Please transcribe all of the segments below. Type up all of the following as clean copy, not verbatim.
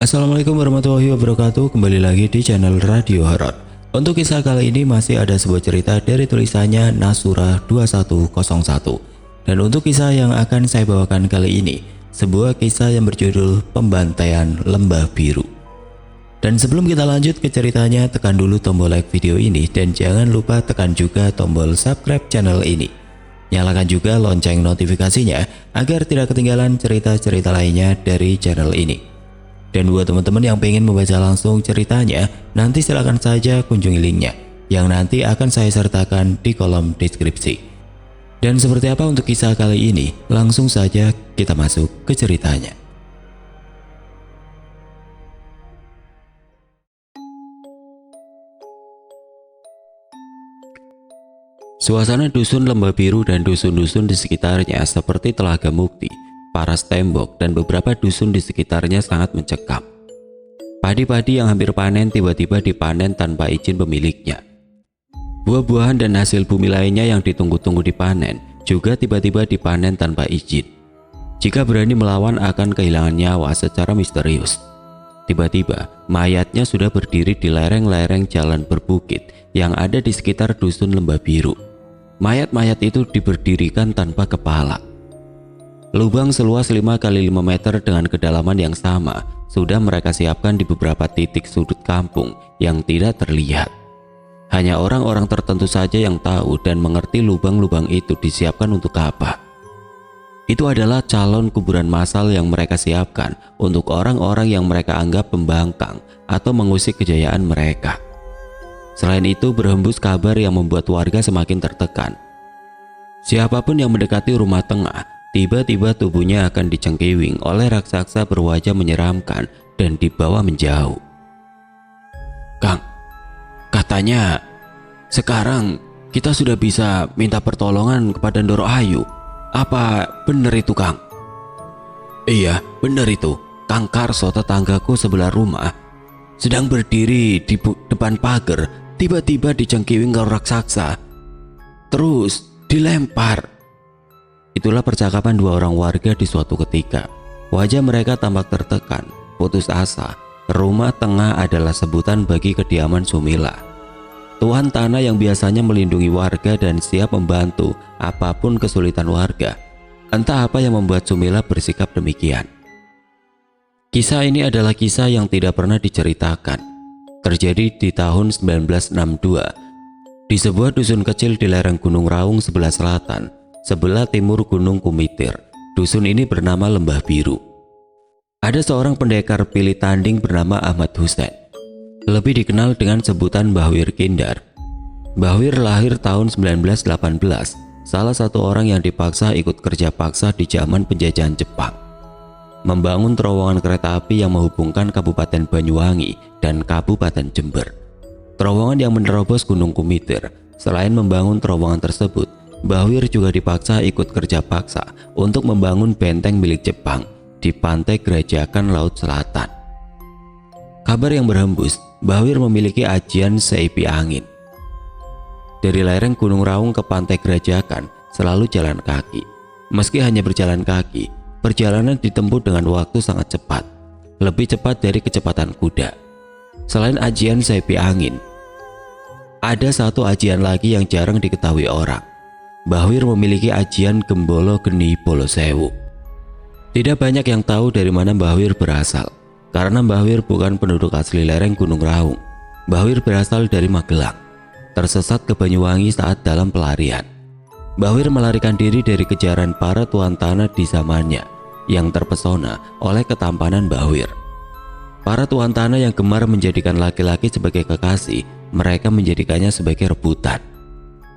Assalamualaikum warahmatullahi wabarakatuh. Kembali lagi di channel Radio Horor. Untuk kisah kali ini masih ada sebuah cerita dari tulisannya Nasura 2101. Dan untuk kisah yang akan saya bawakan kali ini, sebuah kisah yang berjudul Pembantaian Lembah Biru. Dan sebelum kita lanjut ke ceritanya, tekan dulu tombol like video ini dan jangan lupa tekan juga tombol subscribe channel ini. Nyalakan juga lonceng notifikasinya agar tidak ketinggalan cerita-cerita lainnya dari channel ini. Dan buat teman-teman yang pengen membaca langsung ceritanya, nanti silahkan saja kunjungi linknya yang nanti akan saya sertakan di kolom deskripsi. Dan seperti apa untuk kisah kali ini? Langsung saja kita masuk ke ceritanya. Suasana dusun Lembah Biru dan dusun-dusun di sekitarnya seperti Telaga Mukti, Paras Tembok, dan beberapa dusun di sekitarnya sangat mencekam. Padi-padi yang hampir panen tiba-tiba dipanen tanpa izin pemiliknya. Buah-buahan dan hasil bumi lainnya yang ditunggu-tunggu dipanen juga tiba-tiba dipanen tanpa izin. Jika berani melawan akan kehilangan nyawa secara misterius. Tiba-tiba mayatnya sudah berdiri di lereng-lereng jalan berbukit yang ada di sekitar dusun Lembah Biru. Mayat-mayat itu diberdirikan tanpa kepala. Lubang seluas 5 kali 5 meter dengan kedalaman yang sama sudah mereka siapkan di beberapa titik sudut kampung yang tidak terlihat. Hanya orang-orang tertentu saja yang tahu dan mengerti lubang-lubang itu disiapkan untuk apa. Itu adalah calon kuburan massal yang mereka siapkan untuk orang-orang yang mereka anggap pembangkang atau mengusik kejayaan mereka. Selain itu, berhembus kabar yang membuat warga semakin tertekan. Siapapun yang mendekati rumah tengah, tiba-tiba tubuhnya akan dicengkewing oleh raksasa berwajah menyeramkan dan dibawa menjauh. "Kang, katanya sekarang kita sudah bisa minta pertolongan kepada Ndoro Ayu. Apa benar itu, Kang?" "Iya, benar itu. Kang Karso, tetanggaku sebelah rumah, sedang berdiri di depan pagar, tiba-tiba dicengkewing oleh raksasa. Terus dilempar." Itulah percakapan dua orang warga di suatu ketika. Wajah mereka tampak tertekan, putus asa. Rumah tengah adalah sebutan bagi kediaman Sumila, tuan tanah yang biasanya melindungi warga dan siap membantu apapun kesulitan warga. Entah apa yang membuat Sumila bersikap demikian. Kisah ini adalah kisah yang tidak pernah diceritakan. Terjadi di tahun 1962 di sebuah dusun kecil di lereng Gunung Raung sebelah selatan, sebelah timur Gunung Kumitir. Dusun ini bernama Lembah Biru. Ada seorang pendekar pilih tanding bernama Ahmad Hussein, lebih dikenal dengan sebutan Bahwir Kindar. Bahwir lahir tahun 1918, salah satu orang yang dipaksa ikut kerja paksa di zaman penjajahan Jepang. Membangun terowongan kereta api yang menghubungkan Kabupaten Banyuwangi dan Kabupaten Jember. Terowongan yang menerobos Gunung Kumitir. Selain membangun terowongan tersebut, Bahwir juga dipaksa ikut kerja paksa untuk membangun benteng milik Jepang di pantai Gerajakan Laut Selatan. Kabar yang berhembus, Bahwir memiliki ajian seipi angin. Dari lereng Gunung Raung ke pantai Gerajakan selalu jalan kaki. Meski hanya berjalan kaki, perjalanan ditempuh dengan waktu sangat cepat, lebih cepat dari kecepatan kuda. Selain ajian seipi angin, ada satu ajian lagi yang jarang diketahui orang. Bahwir memiliki ajian Gembolo Geni Bolo Sewu. Tidak banyak yang tahu dari mana Bahwir berasal, karena Bahwir bukan penduduk asli lereng Gunung Raung. Bahwir berasal dari Magelang, tersesat ke Banyuwangi saat dalam pelarian. Bahwir melarikan diri dari kejaran para tuan tanah di zamannya yang terpesona oleh ketampanan Bahwir. Para tuan tanah yang gemar menjadikan laki-laki sebagai kekasih, mereka menjadikannya sebagai rebutan.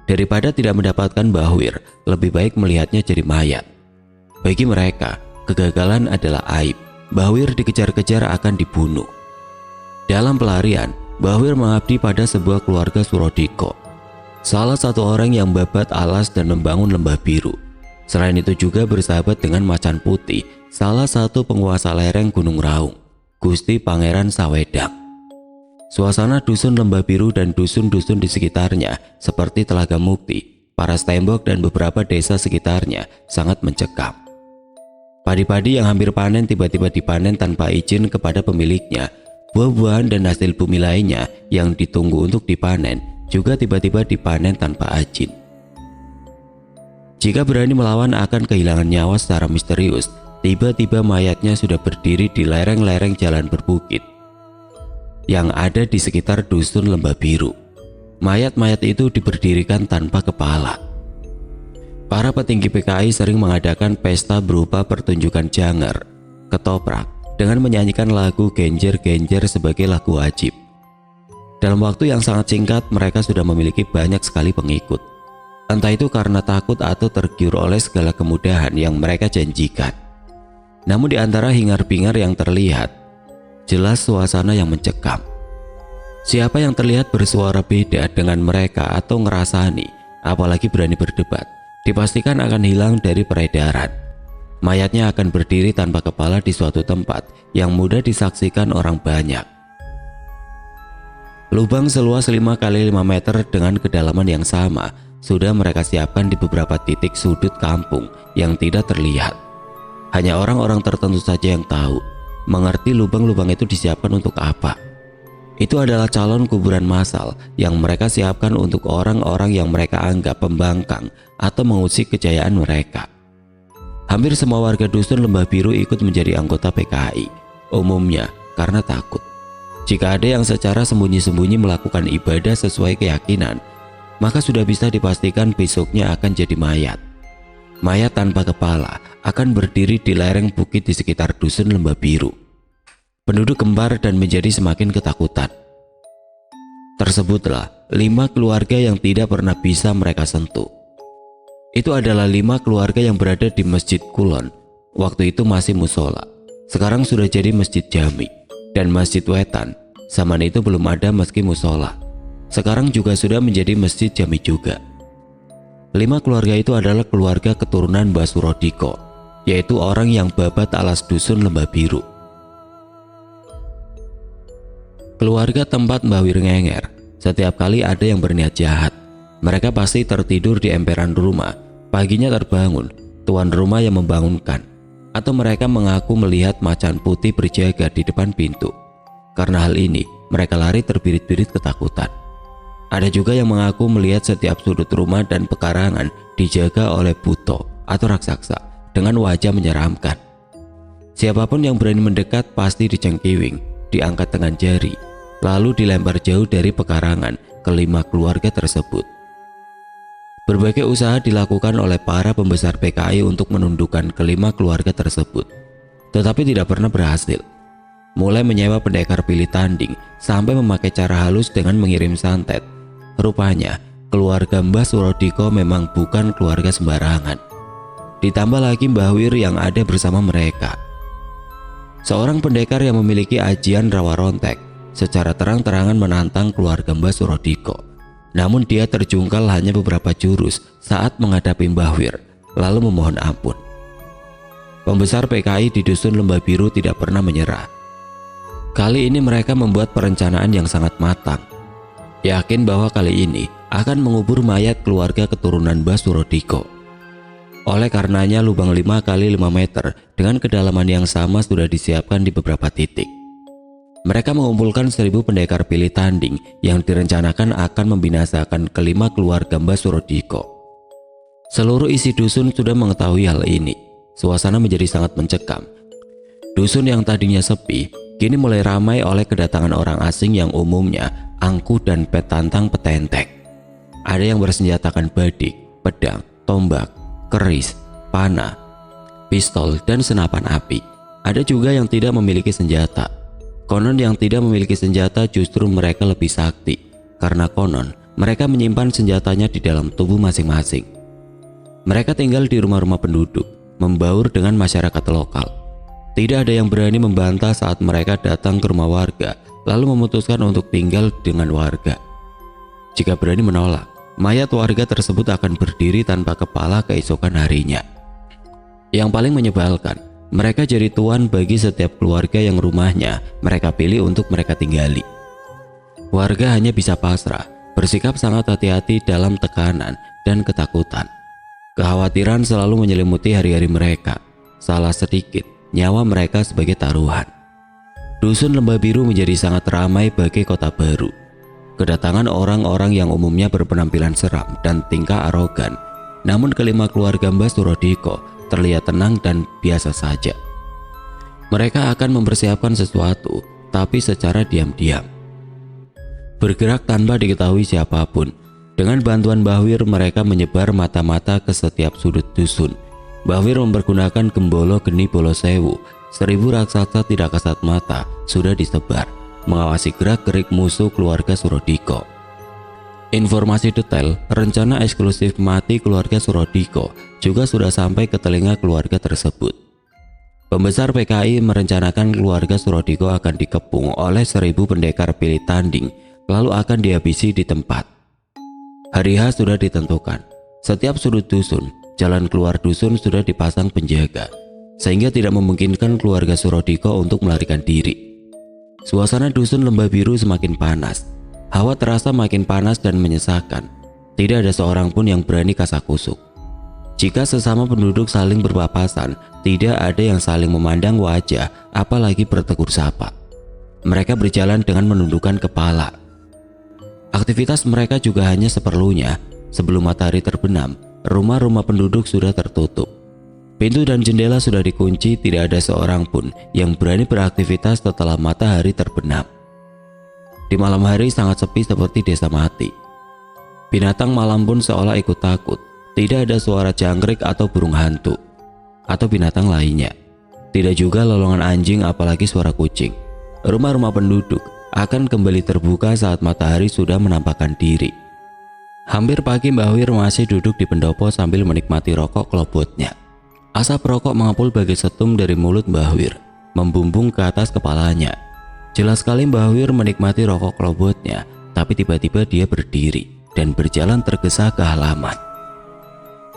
Daripada tidak mendapatkan Bahwir, lebih baik melihatnya jadi mayat. Bagi mereka, kegagalan adalah aib. Bahwir dikejar-kejar akan dibunuh. Dalam pelarian, Bahwir mengabdi pada sebuah keluarga Surodiko, salah satu orang yang babat alas dan membangun Lembah Biru. Selain itu juga bersahabat dengan Macan Putih, salah satu penguasa lereng Gunung Raung, Gusti Pangeran Sawedang. Suasana dusun Lembah Biru dan dusun-dusun di sekitarnya seperti Telaga Mukti, Paras Tembok, dan beberapa desa sekitarnya sangat mencekam. Padi-padi yang hampir panen tiba-tiba dipanen tanpa izin kepada pemiliknya. Buah-buahan dan hasil bumi lainnya yang ditunggu untuk dipanen juga tiba-tiba dipanen tanpa izin. Jika berani melawan akan kehilangan nyawa secara misterius. Tiba-tiba mayatnya sudah berdiri di lereng-lereng jalan berbukit yang ada di sekitar dusun Lembah Biru. Mayat-mayat itu diberdirikan tanpa kepala. Para petinggi PKI sering mengadakan pesta berupa pertunjukan janger, ketoprak, dengan menyanyikan lagu genjer-genjer sebagai lagu wajib. Dalam waktu yang sangat singkat, mereka sudah memiliki banyak sekali pengikut. Entah itu karena takut atau tergiur oleh segala kemudahan yang mereka janjikan. Namun di antara hingar-bingar yang terlihat, jelas suasana yang mencekam. Siapa yang terlihat bersuara beda dengan mereka atau ngerasani, apalagi berani berdebat, dipastikan akan hilang dari peredaran. Mayatnya akan berdiri tanpa kepala di suatu tempat yang mudah disaksikan orang banyak. Lubang seluas 5 kali 5 meter dengan kedalaman yang sama sudah mereka siapkan di beberapa titik sudut kampung yang tidak terlihat. Hanya orang-orang tertentu saja yang tahu, mengerti lubang-lubang itu disiapkan untuk apa. Itu adalah calon kuburan massal yang mereka siapkan untuk orang-orang yang mereka anggap pembangkang atau mengusik kejayaan mereka. Hampir semua warga dusun Lembah Biru ikut menjadi anggota PKI, umumnya karena takut. Jika ada yang secara sembunyi-sembunyi melakukan ibadah sesuai keyakinan, maka sudah bisa dipastikan besoknya akan jadi mayat. Mayat tanpa kepala akan berdiri di lereng bukit di sekitar dusun Lembah Biru. Penduduk gempar dan menjadi semakin ketakutan. Tersebutlah 5 keluarga yang tidak pernah bisa mereka sentuh. Itu adalah 5 keluarga yang berada di Masjid Kulon. Waktu itu masih musola, sekarang sudah jadi Masjid Jami. Dan Masjid Wetan, zaman itu belum ada meski musola, sekarang juga sudah menjadi Masjid Jami juga. 5 keluarga itu adalah keluarga keturunan Mbah Surodiko, yaitu orang yang babat alas dusun Lembah Biru. Keluarga tempat Mbah Wirngenger, setiap kali ada yang berniat jahat, mereka pasti tertidur di emperan rumah. Paginya terbangun, tuan rumah yang membangunkan, atau mereka mengaku melihat macan putih berjaga di depan pintu. Karena hal ini, mereka lari terbirit-birit ketakutan. Ada juga yang mengaku melihat setiap sudut rumah dan pekarangan dijaga oleh buto atau raksasa dengan wajah menyeramkan. Siapapun yang berani mendekat pasti dicengkiwing, diangkat dengan jari, lalu dilempar jauh dari pekarangan ke 5 keluarga tersebut. Berbagai usaha dilakukan oleh para pembesar PKI untuk menundukkan ke-5 keluarga tersebut, tetapi tidak pernah berhasil. Mulai menyewa pendekar pilih tanding sampai memakai cara halus dengan mengirim santet. Rupanya keluarga Mbah Surodiko memang bukan keluarga sembarangan. Ditambah lagi Mbah Wir yang ada bersama mereka. Seorang pendekar yang memiliki ajian rawa rontek secara terang-terangan menantang keluarga Mbah Surodiko. Namun dia terjungkal hanya beberapa jurus saat menghadapi Mbah Wir, lalu memohon ampun. Pembesar PKI di dusun Lembah Biru tidak pernah menyerah. Kali ini mereka membuat perencanaan yang sangat matang. Yakin bahwa kali ini akan mengubur mayat keluarga keturunan Mbah Surodiko. Oleh karenanya lubang 5 kali 5 meter dengan kedalaman yang sama sudah disiapkan di beberapa titik. Mereka mengumpulkan 1000 pendekar pilih tanding yang direncanakan akan membinasakan ke-5 keluarga Mbah Surodiko. Seluruh isi dusun sudah mengetahui hal ini. Suasana menjadi sangat mencekam. Dusun yang tadinya sepi, kini mulai ramai oleh kedatangan orang asing yang umumnya angkuh dan petantang petentek. Ada yang bersenjatakan badik, pedang, tombak, keris, panah, pistol, dan senapan api. Ada juga yang tidak memiliki senjata. Konon yang tidak memiliki senjata justru mereka lebih sakti, karena konon mereka menyimpan senjatanya di dalam tubuh masing-masing. Mereka tinggal di rumah-rumah penduduk, membaur dengan masyarakat lokal. Tidak ada yang berani membantah saat mereka datang ke rumah warga, lalu memutuskan untuk tinggal dengan warga. Jika berani menolak, mayat warga tersebut akan berdiri tanpa kepala keesokan harinya. Yang paling menyebalkan, mereka jadi tuan bagi setiap keluarga yang rumahnya mereka pilih untuk mereka tinggali. Warga hanya bisa pasrah, bersikap sangat hati-hati dalam tekanan dan ketakutan. Kekhawatiran selalu menyelimuti hari-hari mereka. salah sedikit, nyawa mereka sebagai taruhan. Dusun Lembah Biru menjadi sangat ramai bagi kota baru. Kedatangan orang-orang yang umumnya berpenampilan seram dan tingkah arogan, namun kelima keluarga Mbah Surodiko terlihat tenang dan biasa saja. Mereka akan mempersiapkan sesuatu, tapi secara diam-diam. Bergerak tanpa diketahui siapapun. Dengan bantuan Mbah Wir, mereka menyebar mata-mata ke setiap sudut dusun. Mbah Wir mempergunakan gembolo geni bolo sewu. 1000 raksasa tidak kasat mata sudah disebar, mengawasi gerak-gerik musuh keluarga Surodiko. Informasi detail rencana eksklusif mati keluarga Surodiko juga sudah sampai ke telinga keluarga tersebut. Pembesar PKI merencanakan keluarga Surodiko akan dikepung oleh 1000 pendekar pilih tanding, lalu akan dihabisi di tempat. Hari H sudah ditentukan. Setiap sudut dusun, jalan keluar dusun sudah dipasang penjaga, sehingga tidak memungkinkan keluarga Surodiko untuk melarikan diri. Suasana dusun Lembah Biru semakin panas. Hawa terasa makin panas dan menyesakan. Tidak ada seorang pun yang berani kasakusuk. Jika sesama penduduk saling berpapasan, tidak ada yang saling memandang wajah, apalagi bertegur sapa. Mereka berjalan dengan menundukkan kepala. Aktivitas mereka juga hanya seperlunya. Sebelum matahari terbenam, rumah-rumah penduduk sudah tertutup. Pintu dan jendela sudah dikunci, tidak ada seorang pun yang berani beraktivitas setelah matahari terbenam. Di malam hari sangat sepi seperti desa mati. Binatang malam pun seolah ikut takut. Tidak ada suara jangkrik atau burung hantu atau binatang lainnya. Tidak juga lolongan anjing, apalagi suara kucing. Rumah-rumah penduduk akan kembali terbuka saat matahari sudah menampakkan diri. Hampir pagi Mbah Wir masih duduk di pendopo sambil menikmati rokok kelobotnya. Asap rokok mengepul bagai setum dari mulut Mbah Wir, membumbung ke atas kepalanya. Jelas sekali Mbah Wir menikmati rokok kelobotnya, tapi tiba-tiba dia berdiri dan berjalan tergesa ke halaman.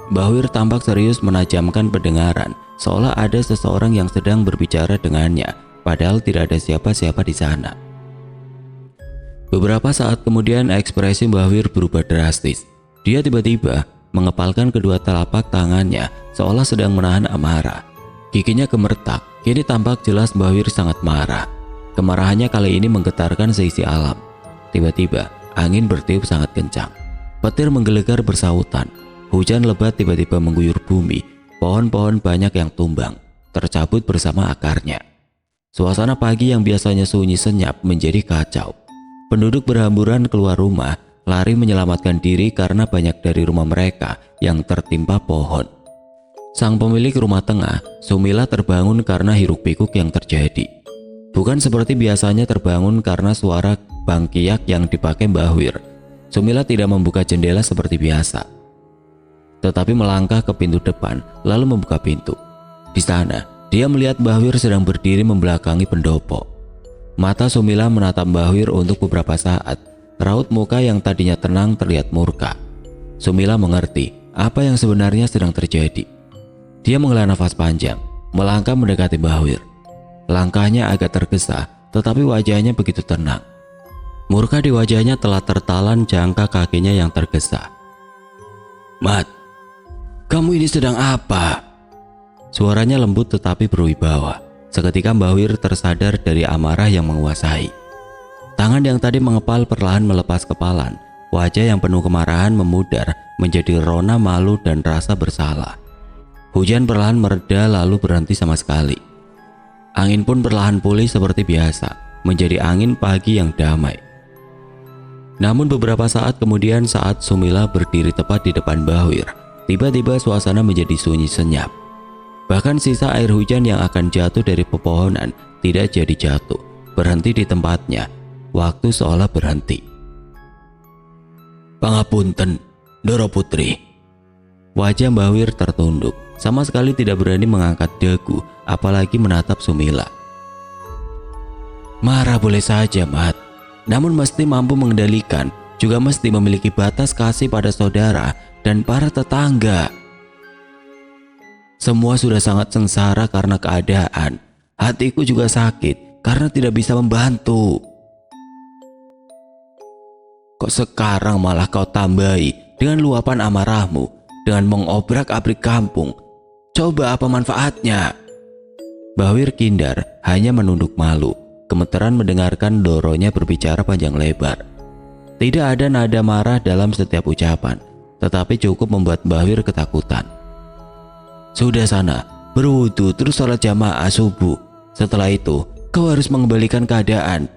Mbah Wir tampak serius menajamkan pendengaran, seolah ada seseorang yang sedang berbicara dengannya, padahal tidak ada siapa-siapa di sana. Beberapa saat kemudian ekspresi Mbah Wir berubah drastis. Dia tiba-tiba mengepalkan kedua telapak tangannya seolah sedang menahan amarah. Giginya gemertak, kini tampak jelas Mbah Wir sangat marah. Kemarahannya kali ini menggetarkan seisi alam. Tiba-tiba angin bertiup sangat kencang. Petir menggelegar bersautan. Hujan lebat tiba-tiba mengguyur bumi. Pohon-pohon banyak yang tumbang, tercabut bersama akarnya. Suasana pagi yang biasanya sunyi senyap menjadi kacau. Penduduk berhamburan keluar rumah, lari menyelamatkan diri karena banyak dari rumah mereka yang tertimpa pohon. Sang pemilik rumah tengah, Sumila, terbangun karena hiruk-pikuk yang terjadi. Bukan seperti biasanya terbangun karena suara bangkiak yang dipakai Mbah Wir. Sumila tidak membuka jendela seperti biasa, tetapi melangkah ke pintu depan lalu membuka pintu. Di sana, dia melihat Mbah Wir sedang berdiri membelakangi pendopo. Mata Sumila menatap Mbah Wir untuk beberapa saat. Raut muka yang tadinya tenang terlihat murka. Sumila mengerti apa yang sebenarnya sedang terjadi. Dia menghela nafas panjang, melangkah mendekati Mbah Wir. Langkahnya agak tergesa, tetapi wajahnya begitu tenang. Murka di wajahnya telah tertalan jangka kakinya yang tergesa. "Mat, kamu ini sedang apa?" Suaranya lembut tetapi berwibawa. Seketika Mbah Wir tersadar dari amarah yang menguasai. Tangan yang tadi mengepal perlahan melepas kepalan. Wajah yang penuh kemarahan memudar menjadi rona malu dan rasa bersalah. Hujan perlahan mereda lalu berhenti sama sekali. Angin pun perlahan pulih seperti biasa, menjadi angin pagi yang damai. Namun beberapa saat kemudian, saat Sumila berdiri tepat di depan Mbah Wir, tiba-tiba suasana menjadi sunyi senyap. Bahkan sisa air hujan yang akan jatuh dari pepohonan tidak jadi jatuh, berhenti di tempatnya. Waktu seolah berhenti. "Pangapunten, Doro Putri." Wajah Mbah Wir tertunduk, sama sekali tidak berani mengangkat dagu, apalagi menatap Sumila. "Marah boleh saja, Mat. Namun mesti mampu mengendalikan, juga mesti memiliki batas kasih pada saudara dan para tetangga. Semua sudah sangat sengsara karena keadaan. Hatiku juga sakit karena tidak bisa membantu. Kok sekarang malah kau tambahi dengan luapan amarahmu, dengan mengobrak-abrik kampung. Coba apa manfaatnya? Bahwir Kindar hanya menunduk malu, gemeteran mendengarkan Doronya berbicara panjang lebar. Tidak ada nada marah dalam setiap ucapan, tetapi cukup membuat Bahwir ketakutan. Sudah sana, berwudu terus sholat jamaah subuh. Setelah itu, kau harus mengembalikan keadaan.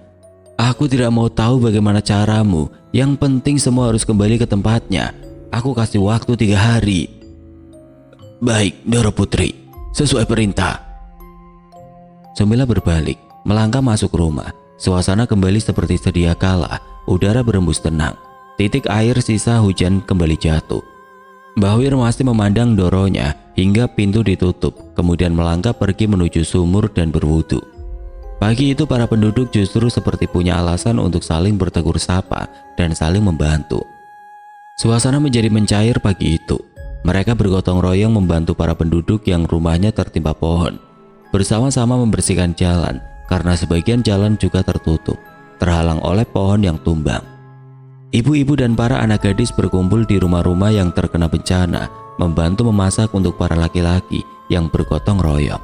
Aku tidak mau tahu bagaimana caramu, yang penting semua harus kembali ke tempatnya. Aku kasih waktu 3 hari. Baik, Doro Putri, sesuai perintah. Sumila berbalik, melangkah masuk rumah. Suasana kembali seperti sedia kala, udara berembus tenang. Titik air sisa hujan kembali jatuh. Bahwir masih memandang Doronya hingga pintu ditutup, kemudian melangkah pergi menuju sumur dan berwudu. Pagi itu para penduduk justru seperti punya alasan untuk saling bertegur sapa dan saling membantu. Suasana menjadi mencair pagi itu. Mereka bergotong royong membantu para penduduk yang rumahnya tertimpa pohon. Bersama-sama membersihkan jalan karena sebagian jalan juga tertutup, terhalang oleh pohon yang tumbang. Ibu-ibu dan para anak gadis berkumpul di rumah-rumah yang terkena bencana, membantu memasak untuk para laki-laki yang bergotong royong.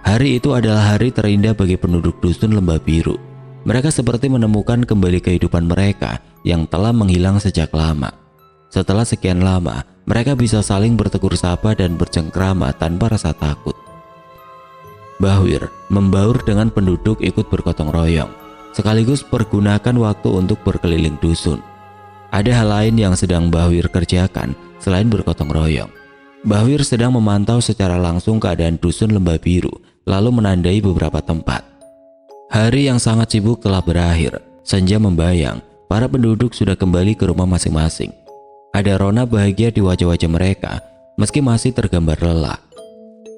Hari itu adalah hari terindah bagi penduduk dusun Lembah Biru. Mereka seperti menemukan kembali kehidupan mereka yang telah menghilang sejak lama. Setelah sekian lama, mereka bisa saling bertegur sapa dan bercengkrama tanpa rasa takut. Bahwir membaur dengan penduduk ikut bergotong royong, sekaligus pergunakan waktu untuk berkeliling dusun. Ada hal lain yang sedang Bahwir kerjakan selain bergotong royong. Bahwir sedang memantau secara langsung keadaan dusun Lembah Biru, lalu menandai beberapa tempat. Hari yang sangat sibuk telah berakhir. Senja membayang, para penduduk sudah kembali ke rumah masing-masing. Ada rona bahagia di wajah-wajah mereka, meski masih tergambar lelah.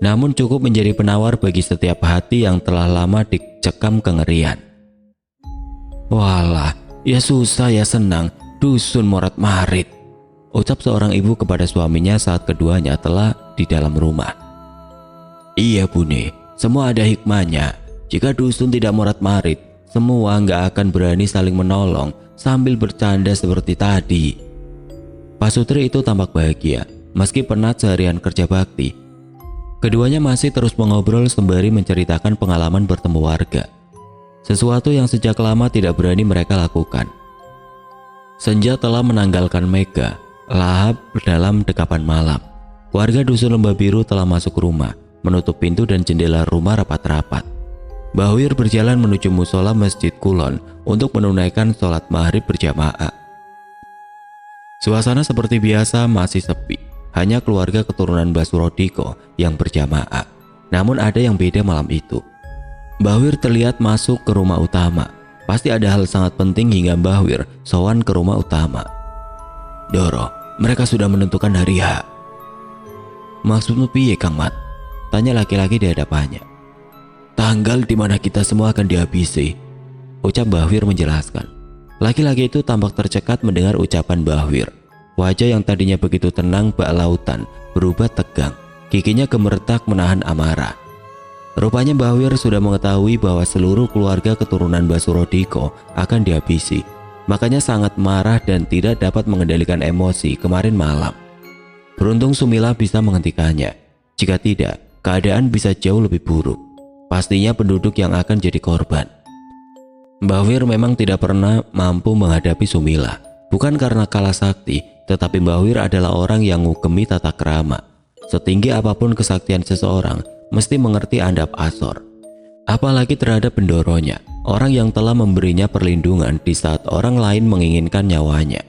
Namun cukup menjadi penawar bagi setiap hati yang telah lama dicekam kengerian. Walah, ya susah ya senang, dusun morat marit, ucap seorang ibu kepada suaminya saat keduanya telah di dalam rumah. Iya Bune, semua ada hikmahnya. Jika dusun tidak morat marit, semua nggak akan berani saling menolong sambil bercanda seperti tadi. Pasutri itu tampak bahagia, meski penat seharian kerja bakti. Keduanya masih terus mengobrol sembari menceritakan pengalaman bertemu warga. Sesuatu yang sejak lama tidak berani mereka lakukan. Senja telah menanggalkan Mega, lahap dalam dekapan malam. Warga dusun Lembah Biru telah masuk rumah, menutup pintu dan jendela rumah rapat-rapat. Bahwir berjalan menuju musola Masjid Kulon untuk menunaikan sholat maghrib berjamaah. Suasana seperti biasa masih sepi. Hanya keluarga keturunan Basurodiko yang berjamaah. Namun ada yang beda malam itu. Bahwir terlihat masuk ke rumah utama. Pasti ada hal sangat penting hingga Bahwir sowan ke rumah utama. Doro, mereka sudah menentukan hari H. Maksudmu piye Kang Mat? Tanya laki-laki di hadapannya. Tanggal di mana kita semua akan dihabisi, ucap Bahwir menjelaskan. Laki-laki itu tampak tercekat mendengar ucapan Bahwir. Wajah yang tadinya begitu tenang bak lautan berubah tegang, giginya gemeretak menahan amarah. Rupanya Bahwir sudah mengetahui bahwa seluruh keluarga keturunan Basurodiko akan dihabisi. Makanya sangat marah dan tidak dapat mengendalikan emosi kemarin malam. Beruntung Sumila bisa menghentikannya. Jika tidak, keadaan bisa jauh lebih buruk. Pastinya penduduk yang akan jadi korban. Bahwir memang tidak pernah mampu menghadapi Sumila. Bukan karena kalah sakti, tetapi Bahwir adalah orang yang ngugemi tata krama. Setinggi apapun kesaktian seseorang, mesti mengerti andap asor. Apalagi terhadap pendoronya, orang yang telah memberinya perlindungan di saat orang lain menginginkan nyawanya.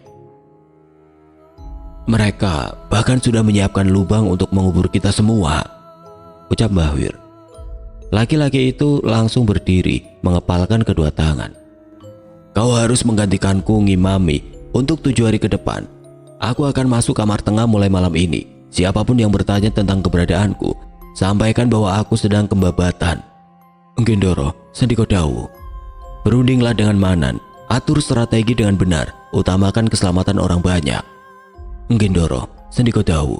Mereka bahkan sudah menyiapkan lubang untuk mengubur kita semua, ucap Bahwir. Laki-laki itu langsung berdiri, mengepalkan kedua tangan. Kau harus menggantikanku ngimami untuk 7 hari ke depan. Aku akan masuk kamar tengah mulai malam ini. Siapapun yang bertanya tentang keberadaanku, sampaikan bahwa aku sedang kembabatan. Gendoro, Sendiko Dawu. Berundinglah dengan Manan, atur strategi dengan benar, utamakan keselamatan orang banyak. Gendoro, Sendiko Dawu.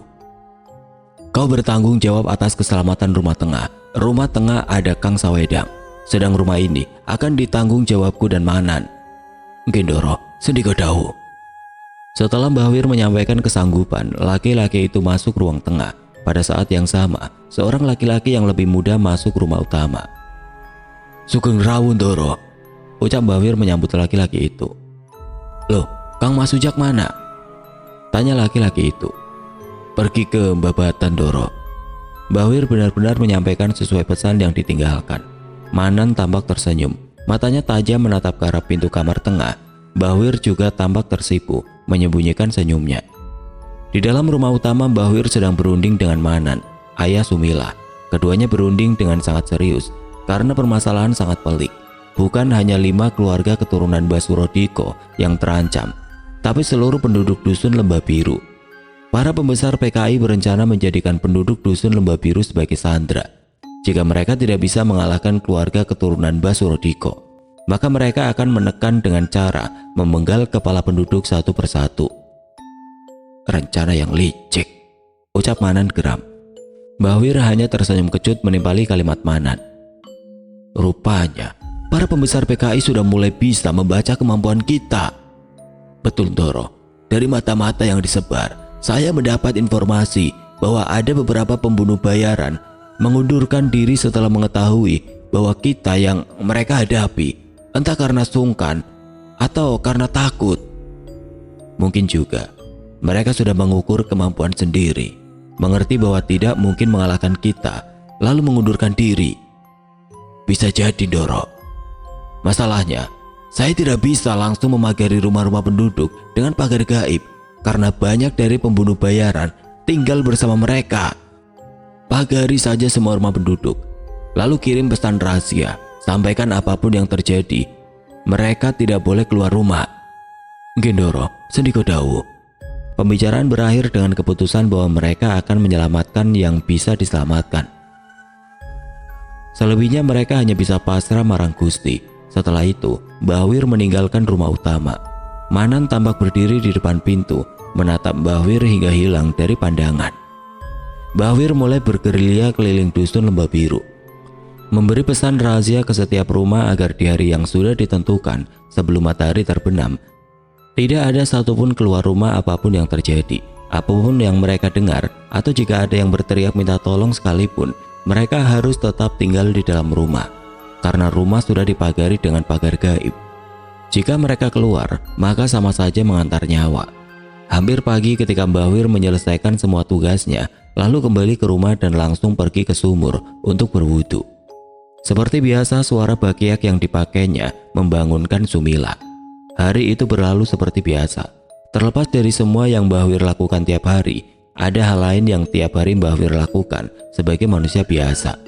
Kau bertanggung jawab atas keselamatan rumah tengah. Rumah tengah ada Kang Sawedang, sedang rumah ini akan ditanggung jawabku dan Manan. Gendoro, Sendiko Dawu. Setelah Bahwir menyampaikan kesanggupan, laki-laki itu masuk ruang tengah, Pada saat yang sama, seorang laki-laki yang lebih muda masuk rumah utama. "Sugeng Rawuh Ndara," ucap Mbahwir menyambut laki-laki itu. "Loh, Kang Mas Sujak mana?" tanya laki-laki itu. "Pergi ke Babatan Ndara." Mbahwir benar-benar menyampaikan sesuai pesan yang ditinggalkan. Manan tampak tersenyum, matanya tajam menatap ke arah pintu kamar tengah. Mbahwir juga tampak tersipu, menyembunyikan senyumnya. Di dalam rumah utama, Mbahwir sedang berunding dengan Manan, ayah Sumilah. Keduanya berunding dengan sangat serius karena permasalahan sangat pelik. Bukan hanya 5 keluarga keturunan Mbah Surodiko yang terancam, tapi seluruh penduduk dusun Lembah Biru. Para pembesar PKI berencana menjadikan penduduk dusun Lembah Biru sebagai sandera. Jika mereka tidak bisa mengalahkan keluarga keturunan Mbah Surodiko, maka mereka akan menekan dengan cara memenggal kepala penduduk satu persatu. "Rencana yang licik," ucap Manan geram. Mbahwir hanya tersenyum kecut menimpali kalimat Manan. "Rupanya para pembesar PKI sudah mulai bisa membaca kemampuan kita." "Betul Ndara, dari mata-mata yang disebar, saya mendapat informasi bahwa ada beberapa pembunuh bayaran mengundurkan diri setelah mengetahui bahwa kita yang mereka hadapi, entah karena sungkan atau karena takut. Mungkin juga mereka sudah mengukur kemampuan sendiri, mengerti bahwa tidak mungkin mengalahkan kita, lalu mengundurkan diri." "Bisa jadi Ndara. Masalahnya, saya tidak bisa langsung memagari rumah-rumah penduduk dengan pagar gaib karena banyak dari pembunuh bayaran tinggal bersama mereka. Pagari saja semua rumah penduduk, lalu kirim pesan rahasia, sampaikan apapun yang terjadi. Mereka tidak boleh keluar rumah." "Gendoro, sendiko dawuh." Pembicaraan berakhir dengan keputusan bahwa mereka akan menyelamatkan yang bisa diselamatkan. Selebihnya mereka hanya bisa pasrah marang Gusti. Setelah itu, Mbahwir meninggalkan rumah utama. Manan tampak berdiri di depan pintu, menatap Mbahwir hingga hilang dari pandangan. Mbahwir mulai bergerilya keliling dusun Lembah Biru, memberi pesan rahasia ke setiap rumah agar di hari yang sudah ditentukan sebelum matahari terbenam, tidak ada satupun keluar rumah apapun yang terjadi. Apapun yang mereka dengar, atau jika ada yang berteriak minta tolong sekalipun, mereka harus tetap tinggal di dalam rumah, karena rumah sudah dipagari dengan pagar gaib. Jika mereka keluar, maka sama saja mengantar nyawa. Hampir pagi ketika Mbahwir menyelesaikan semua tugasnya, lalu kembali ke rumah dan langsung pergi ke sumur untuk berwudu. Seperti biasa, suara bakiak yang dipakainya membangunkan Sumilah. Hari itu berlalu seperti biasa. Terlepas dari semua yang Mbahwir lakukan tiap hari, ada hal lain yang tiap hari Mbahwir lakukan sebagai manusia biasa.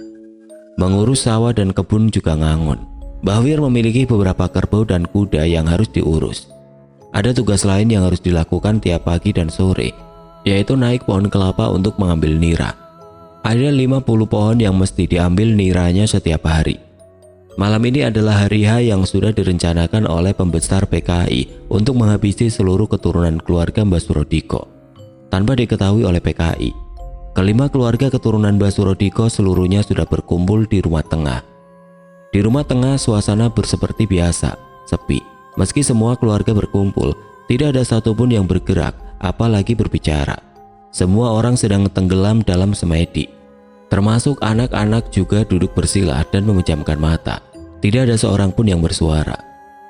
Mengurus sawah dan kebun juga ngangon. Mbahwir memiliki beberapa kerbau dan kuda yang harus diurus. Ada tugas lain yang harus dilakukan tiap pagi dan sore, yaitu naik pohon kelapa untuk mengambil nira. Ada 50 pohon yang mesti diambil niranya setiap hari. Malam ini adalah hari H yang sudah direncanakan oleh pembesar PKI untuk menghabisi seluruh keturunan keluarga Mbah Surodiko. Tanpa diketahui oleh PKI, kelima keluarga keturunan Mbah Surodiko seluruhnya sudah berkumpul di rumah tengah. Di rumah tengah suasana berseperti biasa, sepi. Meski semua keluarga berkumpul, tidak ada satupun yang bergerak, apalagi berbicara. Semua orang sedang tenggelam dalam semedi. Termasuk anak-anak juga duduk bersila dan memejamkan mata. Tidak ada seorang pun yang bersuara.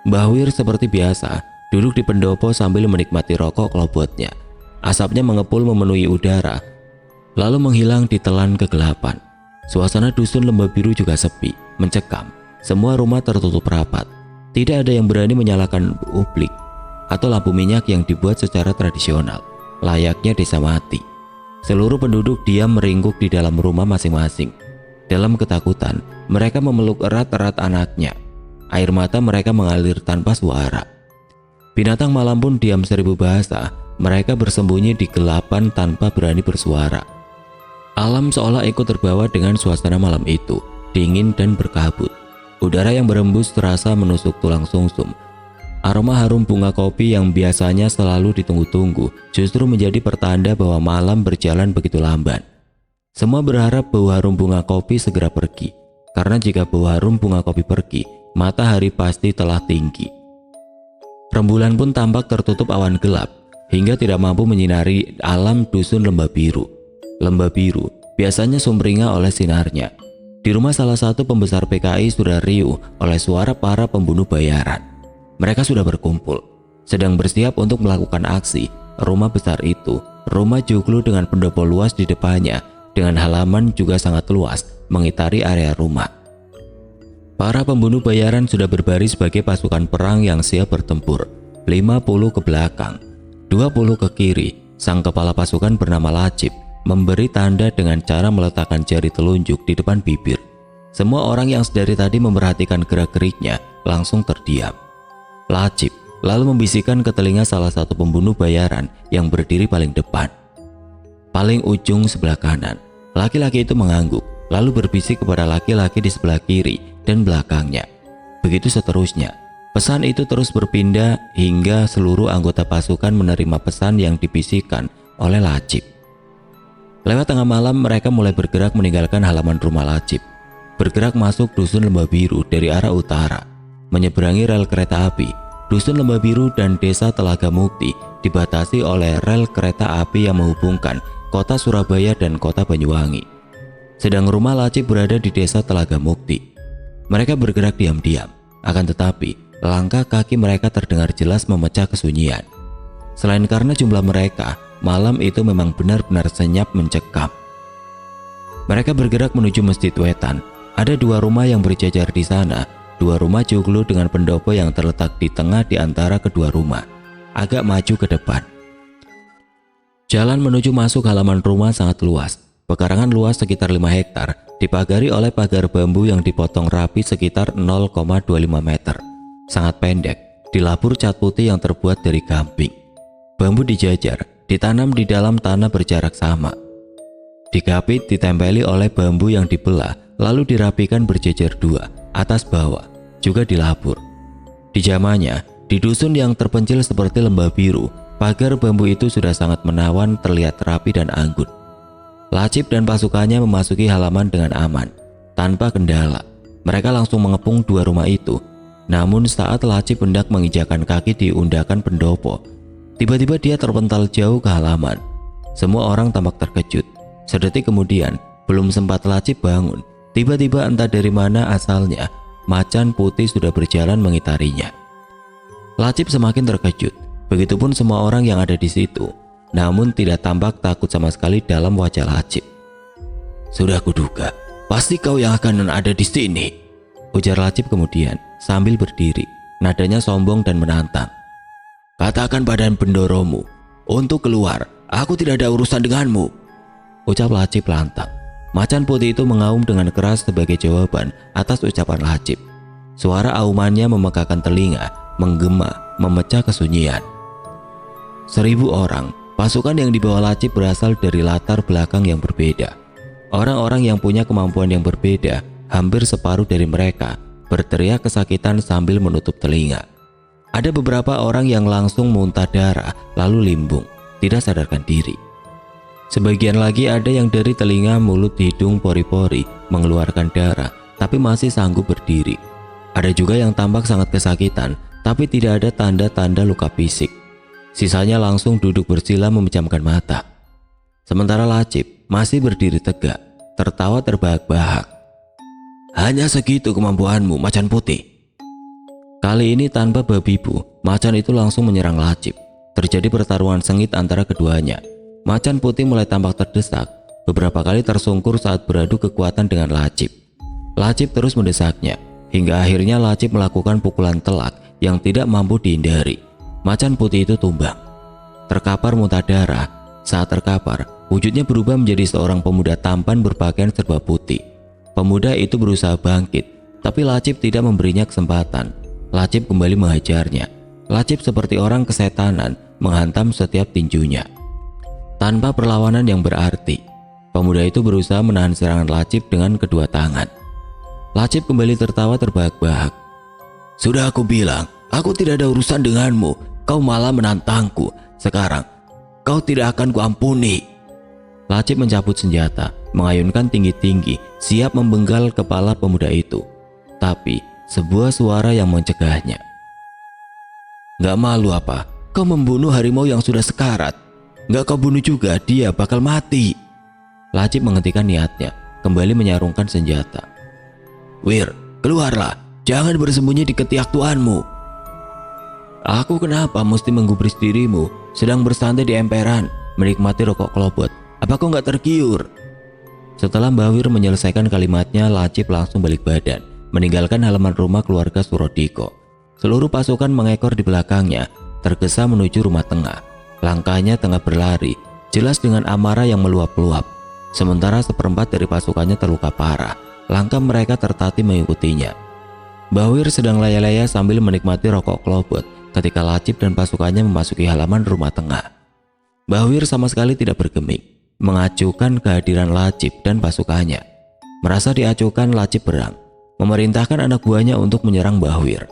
Mbahwir seperti biasa duduk di pendopo sambil menikmati rokok kelopotnya. Asapnya mengepul memenuhi udara, lalu menghilang di telan kegelapan. Suasana dusun Lembah Biru juga sepi, mencekam. Semua rumah tertutup rapat. Tidak ada yang berani menyalakan ublik atau lampu minyak yang dibuat secara tradisional, layaknya desa mati. Seluruh penduduk diam meringkuk di dalam rumah masing-masing. Dalam ketakutan, mereka memeluk erat-erat anaknya. Air mata mereka mengalir tanpa suara. Binatang malam pun diam 1000 bahasa. Mereka bersembunyi di gelapan tanpa berani bersuara. Alam seolah ikut terbawa dengan suasana malam itu, dingin dan berkabut. Udara yang berembus terasa menusuk tulang sumsum. Aroma harum bunga kopi yang biasanya selalu ditunggu-tunggu justru menjadi pertanda bahwa malam berjalan begitu lamban. Semua berharap bau harum bunga kopi segera pergi, karena jika bau harum bunga kopi pergi, matahari pasti telah tinggi. Rembulan pun tampak tertutup awan gelap, hingga tidak mampu menyinari alam dusun Lembah Biru. Lembah Biru biasanya sumringah oleh sinarnya. Di rumah salah satu pembesar PKI sudah riuh oleh suara para pembunuh bayaran. Mereka sudah berkumpul, sedang bersiap untuk melakukan aksi. Rumah besar itu, rumah joglo dengan pendopo luas di depannya, dengan halaman juga sangat luas mengitari area rumah. Para pembunuh bayaran sudah berbaris sebagai pasukan perang yang siap bertempur. 50 ke belakang, 20 ke kiri. Sang kepala pasukan bernama Lacip memberi tanda dengan cara meletakkan jari telunjuk di depan bibir. Semua orang yang sedari tadi memperhatikan gerak-geriknya langsung terdiam. Lacip lalu membisikkan ke telinga salah satu pembunuh bayaran yang berdiri paling depan, paling ujung sebelah kanan. Laki-laki itu mengangguk lalu berbisik kepada laki-laki di sebelah kiri dan belakangnya. Begitu seterusnya. Pesan itu terus berpindah hingga seluruh anggota pasukan menerima pesan yang dibisikkan oleh Lacip. Lewat tengah malam mereka mulai bergerak meninggalkan halaman rumah Lacip, bergerak masuk dusun Lembah Biru dari arah utara, menyeberangi rel kereta api. Dusun Lembah Biru dan desa Telaga Mukti dibatasi oleh rel kereta api yang menghubungkan kota Surabaya dan kota Banyuwangi. Sedang rumah Lacip berada di desa Telaga Mukti. Mereka bergerak diam-diam, akan tetapi langkah kaki mereka terdengar jelas memecah kesunyian. Selain karena jumlah mereka, malam itu memang benar-benar senyap mencekam. Mereka bergerak menuju Masjid Wetan. Ada dua rumah yang berjajar di sana, dua rumah joglo dengan pendopo yang terletak di tengah di antara kedua rumah, agak maju ke depan. Jalan menuju masuk halaman rumah sangat luas. Pekarangan luas sekitar 5 hektar, dipagari oleh pagar bambu yang dipotong rapi sekitar 0,25 meter. Sangat pendek, dilabur cat putih yang terbuat dari gamping. Bambu dijajar, ditanam di dalam tanah berjarak sama. Dikapit ditempeli oleh bambu yang dibelah, lalu dirapikan berjejer dua, atas bawah, juga dilabur. Di zamannya, di dusun yang terpencil seperti Lembah Biru, pagar bambu itu sudah sangat menawan, terlihat rapi dan anggun. Lacip dan pasukannya memasuki halaman dengan aman, tanpa kendala. Mereka langsung mengepung dua rumah itu. Namun saat Lacip hendak menginjakan kaki di undakan pendopo, tiba-tiba dia terpental jauh ke halaman. Semua orang tampak terkejut. Sedetik kemudian, belum sempat Lacip bangun, tiba-tiba entah dari mana asalnya, macan putih sudah berjalan mengitarinya. Lacip semakin terkejut, begitupun semua orang yang ada di situ. Namun tidak tampak takut sama sekali dalam wajah Lacip. "Sudah kuduga, pasti kau yang akan ada di sini," ujar Lacip kemudian sambil berdiri, nadanya sombong dan menantang. "Katakan pada bendoromu untuk keluar, aku tidak ada urusan denganmu," ucap Lacip lantang. Macan putih itu mengaum dengan keras sebagai jawaban atas ucapan Lacip. Suara aumannya memegahkan telinga, menggema, memecah kesunyian. 1000 orang. Pasukan yang dibawa Lacip berasal dari latar belakang yang berbeda. Orang-orang yang punya kemampuan yang berbeda, hampir separuh dari mereka berteriak kesakitan sambil menutup telinga. Ada beberapa orang yang langsung muntah darah lalu limbung, tidak sadarkan diri. Sebagian lagi ada yang dari telinga, mulut, hidung, pori-pori mengeluarkan darah tapi masih sanggup berdiri. Ada juga yang tampak sangat kesakitan tapi tidak ada tanda-tanda luka fisik. Sisanya langsung duduk bersila memejamkan mata. Sementara Lacip masih berdiri tegak, tertawa terbahak-bahak. "Hanya segitu kemampuanmu, macan putih." Kali ini tanpa babi bu, macan itu langsung menyerang Lacip. Terjadi pertarungan sengit antara keduanya. Macan putih mulai tampak terdesak, beberapa kali tersungkur saat beradu kekuatan dengan Lacip. Lacip terus mendesaknya, hingga akhirnya Lacip melakukan pukulan telak yang tidak mampu dihindari. Macan putih itu tumbang, terkapar muntah darah. Saat terkapar, wujudnya berubah menjadi seorang pemuda tampan berpakaian serba putih. Pemuda itu berusaha bangkit, tapi Lacip tidak memberinya kesempatan. Lacip kembali menghajarnya. Lacip seperti orang kesetanan menghantam setiap tinjunya. Tanpa perlawanan yang berarti, pemuda itu berusaha menahan serangan Lacip dengan kedua tangan. Lacip kembali tertawa terbahak-bahak. "Sudah aku bilang, aku tidak ada urusan denganmu. Kau malah menantangku. Sekarang kau tidak akan kuampuni." Lacip mencabut senjata, mengayunkan tinggi-tinggi, siap membenggal kepala pemuda itu. Tapi sebuah suara yang mencegahnya. "Gak malu apa? Kau membunuh harimau yang sudah sekarat. Gak kau bunuh juga, dia bakal mati." Lacip menghentikan niatnya, kembali menyarungkan senjata. "Wir, keluarlah, jangan bersembunyi di ketiak tuanmu." "Aku kenapa mesti menggubris dirimu, sedang bersantai di emperan, menikmati rokok kelopot. Apa kau nggak tergiur?" Setelah Mbah Wir menyelesaikan kalimatnya, Lacip langsung balik badan, meninggalkan halaman rumah keluarga Surodiko. Seluruh pasukan mengekor di belakangnya, tergesa menuju rumah tengah. Langkahnya tengah berlari, jelas dengan amarah yang meluap-luap. Sementara seperempat dari pasukannya terluka parah, langkah mereka tertatih mengikutinya. Mbah Wir sedang laya-laya sambil menikmati rokok kelopot ketika Lacip dan pasukannya memasuki halaman rumah tengah. Mbah Wir sama sekali tidak bergeming, mengacuhkan kehadiran Lacip dan pasukannya. Merasa diacuhkan, Lacip berang, memerintahkan anak buahnya untuk menyerang Mbah Wir.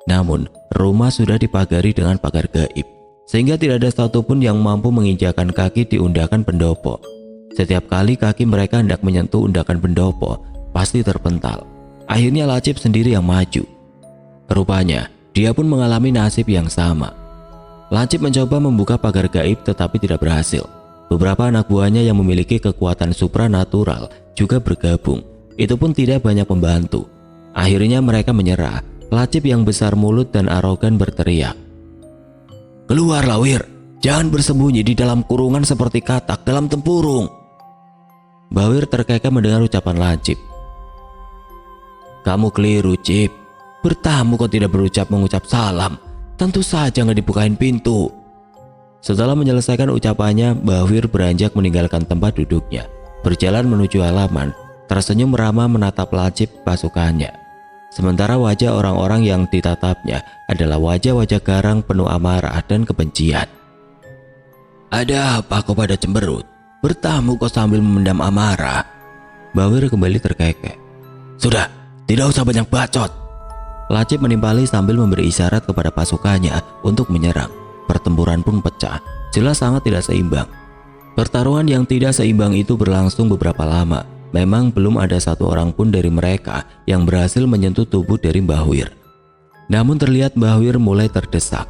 Namun, rumah sudah dipagari dengan pagar gaib, sehingga tidak ada satupun yang mampu menginjakan kaki di undakan pendopo. Setiap kali kaki mereka hendak menyentuh undakan pendopo, pasti terpental. Akhirnya Lacip sendiri yang maju. Rupanya, dia pun mengalami nasib yang sama. Lacip mencoba membuka pagar gaib tetapi tidak berhasil. Beberapa anak buahnya yang memiliki kekuatan supranatural juga bergabung. Itu pun tidak banyak membantu. Akhirnya mereka menyerah. Lacip yang besar mulut dan arogan berteriak, "Keluarlah Wir, jangan bersembunyi di dalam kurungan seperti katak dalam tempurung." Mbah Wir terkekeh mendengar ucapan Lacip. "Kamu keliru, Cip. Bertamu kok tidak mengucap salam. Tentu saja nggak dibukain pintu." Setelah menyelesaikan ucapannya, Mbah Wir beranjak meninggalkan tempat duduknya, berjalan menuju halaman, tersenyum ramah menatap Lacip pasukannya. Sementara wajah orang-orang yang ditatapnya adalah wajah-wajah garang penuh amarah dan kebencian. "Ada apa kau pada cemberut? Bertamu kau sambil memendam amarah?" Mbah Wir kembali terkekeh. "Sudah, tidak usah banyak bacot." Lacip menimpali sambil memberi isyarat kepada pasukannya untuk menyerang. Pertempuran pun pecah, jelas sangat tidak seimbang. Pertarungan yang tidak seimbang itu berlangsung beberapa lama. Memang belum ada satu orang pun dari mereka yang berhasil menyentuh tubuh dari Mbah Wir. Namun terlihat Mbah Wir mulai terdesak.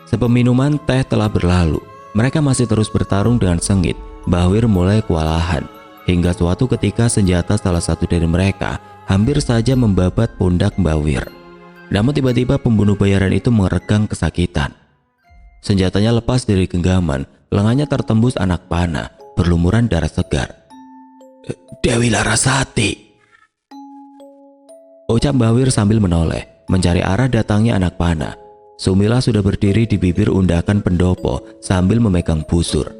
Sepeminuman teh telah berlalu. Mereka masih terus bertarung dengan sengit. Mbah Wir mulai kewalahan. Hingga suatu ketika senjata salah satu dari mereka hampir saja membabat pundak Mbah Wir. Namun tiba-tiba pembunuh bayaran itu mengeregang kesakitan. Senjatanya lepas dari genggaman, lengannya tertembus anak panah, berlumuran darah segar. "Dewi Larasati!" ucap Mbah Wir sambil menoleh, mencari arah datangnya anak panah. Sumila sudah berdiri di bibir undakan pendopo sambil memegang busur.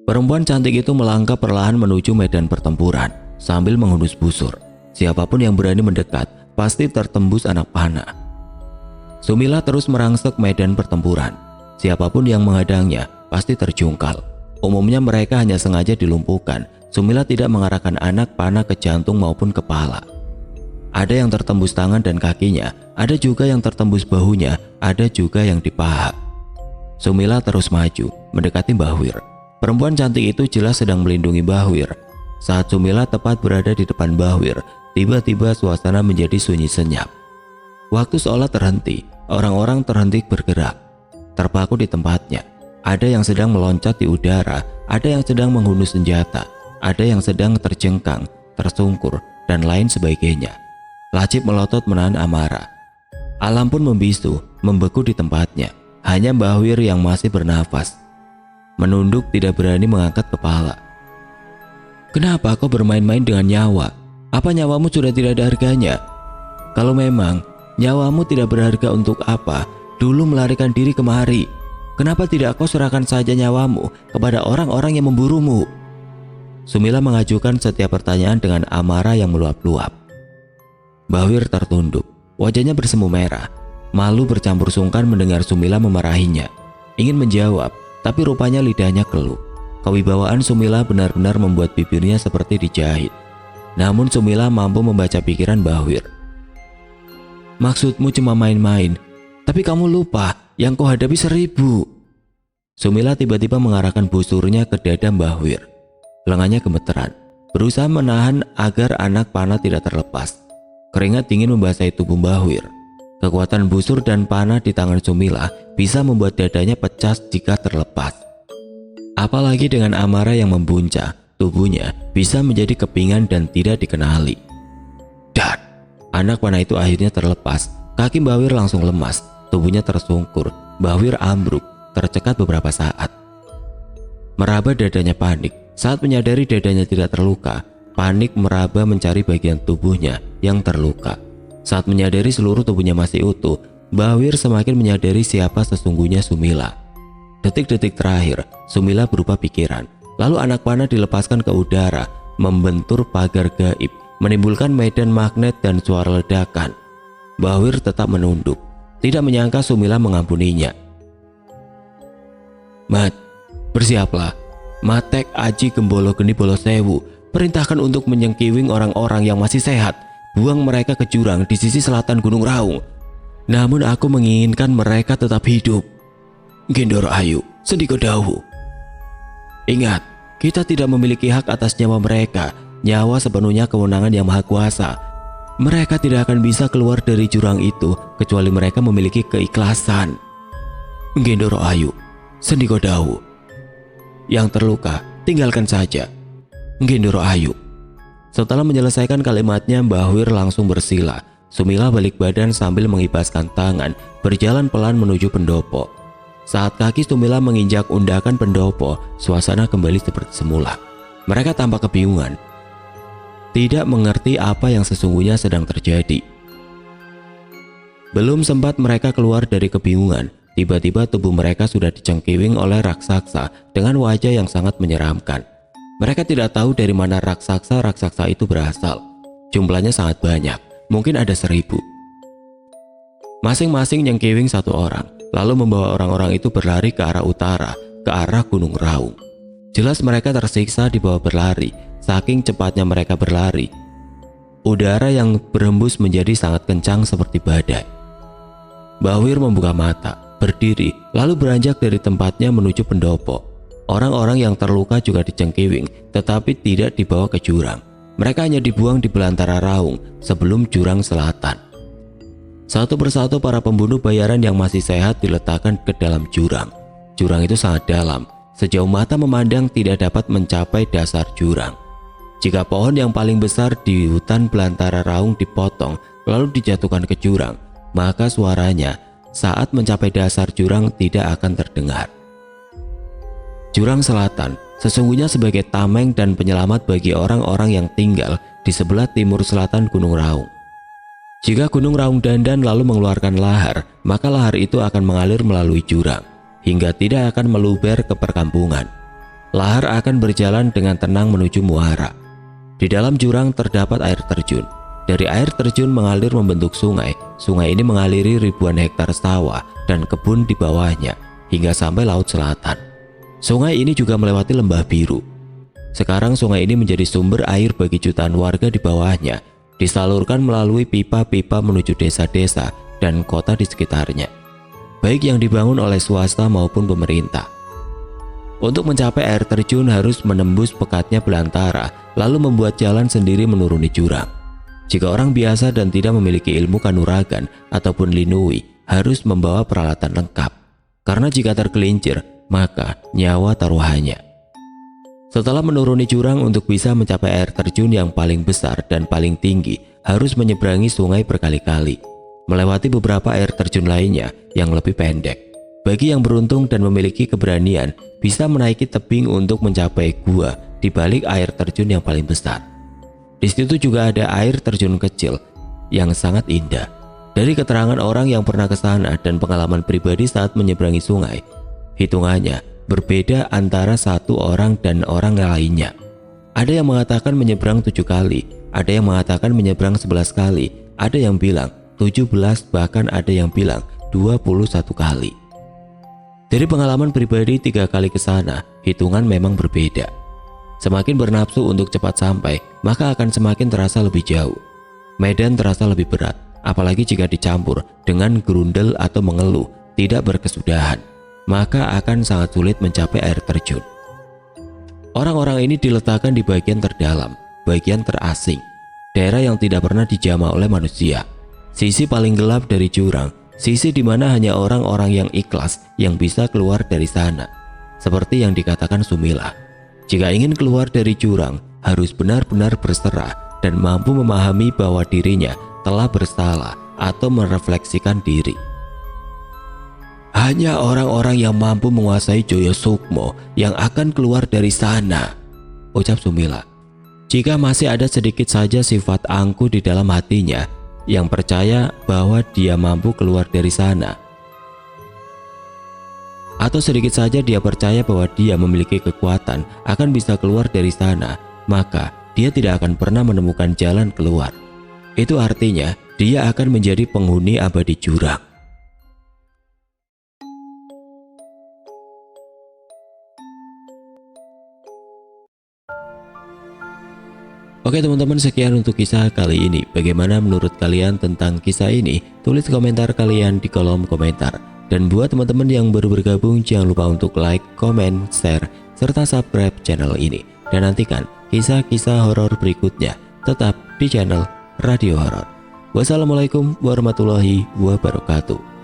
Perempuan cantik itu melangkah perlahan menuju medan pertempuran sambil menghunus busur. Siapapun yang berani mendekat pasti tertembus anak panah. Sumila terus merangsek medan pertempuran. Siapapun yang menghadangnya pasti terjungkal. Umumnya mereka hanya sengaja dilumpuhkan. Sumila tidak mengarahkan anak panah ke jantung maupun kepala. Ada yang tertembus tangan dan kakinya, ada juga yang tertembus bahunya, ada juga yang di paha. Sumila terus maju, mendekati Mbah Wir. Perempuan cantik itu jelas sedang melindungi Mbah Wir. Saat Sumila tepat berada di depan Mbah Wir, tiba-tiba suasana menjadi sunyi senyap. Waktu seolah terhenti, orang-orang terhenti bergerak, terpaku di tempatnya. Ada yang sedang meloncat di udara, ada yang sedang menghunus senjata, ada yang sedang terjengkang, tersungkur, dan lain sebagainya. Lacip melotot menahan amarah. Alam pun membisu, membeku di tempatnya. Hanya Mbah Wir yang masih bernafas. Menunduk tidak berani mengangkat kepala. "Kenapa kau bermain-main dengan nyawa? Apa nyawamu sudah tidak ada harganya? Kalau memang nyawamu tidak berharga, untuk apa dulu melarikan diri kemari? Kenapa tidak kau serahkan saja nyawamu kepada orang-orang yang memburumu?" Sumila mengajukan setiap pertanyaan dengan amarah yang meluap-luap. Mbah Wir tertunduk, wajahnya bersemu merah. Malu bercampur sungkan mendengar Sumila memarahinya. Ingin menjawab, tapi rupanya lidahnya keluh. Kewibawaan Sumila benar-benar membuat bibirnya seperti dijahit. Namun Sumila mampu membaca pikiran Mbah Wir. "Maksudmu cuma main-main, tapi kamu lupa yang kau hadapi 1000. Sumila tiba-tiba mengarahkan busurnya ke dada Mbah Wir. Lengannya gemeteran, berusaha menahan agar anak panah tidak terlepas. Keringat dingin membasahi tubuh Mbah Wir. Kekuatan busur dan panah di tangan Sumila bisa membuat dadanya pecah jika terlepas. Apalagi dengan amarah yang membuncah, tubuhnya bisa menjadi kepingan dan tidak dikenali. Dan anak panah itu akhirnya terlepas. Kaki Mbah Wir langsung lemas, tubuhnya tersungkur. Mbah Wir ambruk, tercekat beberapa saat. Meraba dadanya panik. Saat menyadari dadanya tidak terluka, panik meraba mencari bagian tubuhnya yang terluka. Saat menyadari seluruh tubuhnya masih utuh, Mbah Wir semakin menyadari siapa sesungguhnya Sumila. Detik-detik terakhir, Sumila berubah pikiran. Lalu anak panah dilepaskan ke udara, membentur pagar gaib, menimbulkan medan magnet dan suara ledakan. Mbah Wir tetap menunduk, tidak menyangka Sumila mengampuninya. Mat, bersiaplah. Matek Aji Gembolo Geni Bolo Sewu perintahkan untuk menyengkiwing orang-orang yang masih sehat. Buang mereka ke jurang di sisi selatan Gunung Raung. Namun aku menginginkan mereka tetap hidup. Gendoro Ayu, Sendiko Dawu. Ingat, kita tidak memiliki hak atas nyawa mereka. Nyawa sepenuhnya kewenangan Yang Maha Kuasa. Mereka tidak akan bisa keluar dari jurang itu kecuali mereka memiliki keikhlasan. Gendoro Ayu, Sendiko Dawu. Yang terluka, tinggalkan saja. Gendoro Ayu. Setelah menyelesaikan kalimatnya, Mbah Wir langsung bersila. Sumila balik badan sambil mengibaskan tangan, berjalan pelan menuju pendopo. Saat kaki Sumila menginjak undakan pendopo, suasana kembali seperti semula. Mereka tampak kebingungan, tidak mengerti apa yang sesungguhnya sedang terjadi. Belum sempat mereka keluar dari kebingungan, tiba-tiba tubuh mereka sudah dicengkiwing oleh raksasa dengan wajah yang sangat menyeramkan. Mereka tidak tahu dari mana raksasa itu berasal. Jumlahnya sangat banyak, mungkin ada 1000. Masing-masing nyengkiwing satu orang, lalu membawa orang-orang itu berlari ke arah utara, ke arah Gunung Raung. Jelas mereka tersiksa dibawa berlari, saking cepatnya mereka berlari. Udara yang berembus menjadi sangat kencang seperti badai. Mbah Wir membuka mata, berdiri, lalu beranjak dari tempatnya menuju pendopo. Orang-orang yang terluka juga dicengkiwing, tetapi tidak dibawa ke jurang. Mereka hanya dibuang di belantara Raung sebelum jurang selatan. Satu persatu para pembunuh bayaran yang masih sehat diletakkan ke dalam jurang. Jurang itu sangat dalam, sejauh mata memandang tidak dapat mencapai dasar jurang. Jika pohon yang paling besar di hutan belantara Raung dipotong lalu dijatuhkan ke jurang, maka suaranya saat mencapai dasar jurang tidak akan terdengar. Jurang selatan sesungguhnya sebagai tameng dan penyelamat bagi orang-orang yang tinggal di sebelah timur selatan Gunung Raung. Jika Gunung Raung dandan lalu mengeluarkan lahar, maka lahar itu akan mengalir melalui jurang hingga tidak akan meluber ke perkampungan. Lahar akan berjalan dengan tenang menuju muara. Di dalam jurang terdapat air terjun. Dari air terjun mengalir membentuk sungai. Sungai ini mengaliri ribuan hektar sawah dan kebun di bawahnya hingga sampai laut selatan. Sungai ini juga melewati lembah biru. Sekarang sungai ini menjadi sumber air bagi jutaan warga di bawahnya, disalurkan melalui pipa-pipa menuju desa-desa dan kota di sekitarnya, baik yang dibangun oleh swasta maupun pemerintah. Untuk mencapai air terjun harus menembus pekatnya belantara, lalu membuat jalan sendiri menuruni jurang. Jika orang biasa dan tidak memiliki ilmu kanuragan ataupun linui, harus membawa peralatan lengkap, karena jika tergelincir, maka nyawa taruhannya. Setelah menuruni jurang untuk bisa mencapai air terjun yang paling besar dan paling tinggi, harus menyeberangi sungai berkali-kali, melewati beberapa air terjun lainnya yang lebih pendek. Bagi yang beruntung dan memiliki keberanian, bisa menaiki tebing untuk mencapai gua di balik air terjun yang paling besar. Di situ juga ada air terjun kecil yang sangat indah. Dari keterangan orang yang pernah ke sana dan pengalaman pribadi saat menyeberangi sungai, hitungannya berbeda antara satu orang dan orang lainnya. Ada yang mengatakan menyeberang 7 kali, ada yang mengatakan menyeberang 11 kali, ada yang bilang 17, bahkan ada yang bilang 21 kali. Dari pengalaman pribadi 3 kali ke sana, hitungan memang berbeda. Semakin bernafsu untuk cepat sampai, maka akan semakin terasa lebih jauh. Medan terasa lebih berat, apalagi jika dicampur dengan gerundel atau mengeluh tidak berkesudahan, maka akan sangat sulit mencapai air terjun. Orang-orang ini diletakkan di bagian terdalam, bagian terasing, daerah yang tidak pernah dijamah oleh manusia, sisi paling gelap dari jurang, sisi di mana hanya orang-orang yang ikhlas yang bisa keluar dari sana. seperti yang dikatakan Sumila. Jika ingin keluar dari jurang, harus benar-benar berserah dan mampu memahami bahwa dirinya telah bersalah atau merefleksikan diri. Hanya orang-orang yang mampu menguasai Joyo Sukmo yang akan keluar dari sana, ucap Sumila. Jika masih ada sedikit saja sifat angkuh di dalam hatinya yang percaya bahwa dia mampu keluar dari sana, atau sedikit saja dia percaya bahwa dia memiliki kekuatan akan bisa keluar dari sana, maka dia tidak akan pernah menemukan jalan keluar. Itu artinya dia akan menjadi penghuni abadi jurang. Oke teman-teman, sekian untuk kisah kali ini. Bagaimana menurut kalian tentang kisah ini? Tulis komentar kalian di kolom komentar. Dan buat teman-teman yang baru bergabung, jangan lupa untuk like, komen, share, serta subscribe channel ini. Dan nantikan kisah-kisah horor berikutnya tetap di channel Radio Horor. Wassalamualaikum warahmatullahi wabarakatuh.